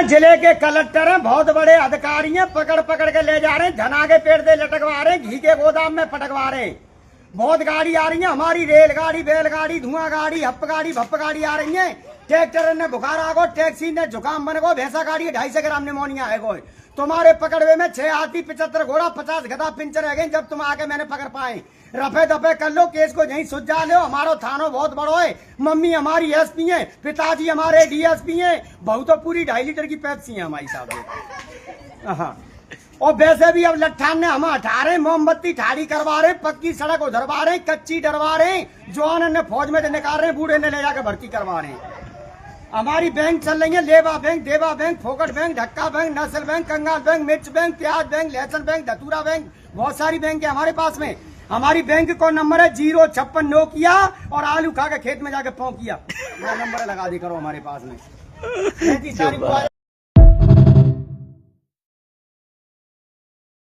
जिले के कलेक्टर हैं, बहुत बड़े अधिकारी हैं, पकड़ पकड़ के ले जा रहे हैं, धना के पेड़ से लटकवा रहे हैं, घी के गोदाम में पटकवा रहे हैं। बहुत गाड़ी आ रही है, हमारी रेलगाड़ी, बैलगाड़ी, धुआं गाड़ी, हप्प गाड़ी, भप्प गाड़ी आ रही है। ट्रैक्टर ने बुखार आ गो, टैक्सी ने जुकाम बन गो, भैंसा गाड़ी 250 ग्राम निमोनिया है गो। तुम्हारे पकड़वे में 6 हाथी, 75 घोड़ा, 50 गधा पिंचर है गए। जब तुम आके मैंने पकड़ पाए, रफे दफे कर लो, केस को यहीं सुलझा लो। हमारा थानो बहुत बड़ो है, मम्मी हमारी एसपी है, पिताजी हमारे डीएसपी हैं, बहू तो पूरी 2.5 लीटर की पेप्सी है हमारी साहब। हाँ, और वैसे भी अब लट्ठान ने हम हटा रहे, मोमबत्ती ठाड़ी करवा रहे, पक्की सड़क उधरवा रहे, कच्ची डरवा रहे, जवान ने फौज में निकाल रहे, बूढ़े ने ले जाकर भर्ती करवा रहे। हमारी बैंक चल रही है, लेवा बैंक, देवा बैंक, फोकट बैंक, ढक्का बैंक, नस्ल बैंक, कंगाल बैंक, मिर्च बैंक, प्याज बैंक, लहसुन बैंक, धतूरा बैंक, बहुत सारी बैंक है हमारे पास में। हमारी बैंक को नंबर है 056 नोकिया, और आलू खा के खेत में जाके पौंकिया, नंबर लगा दी करो हमारे पास में।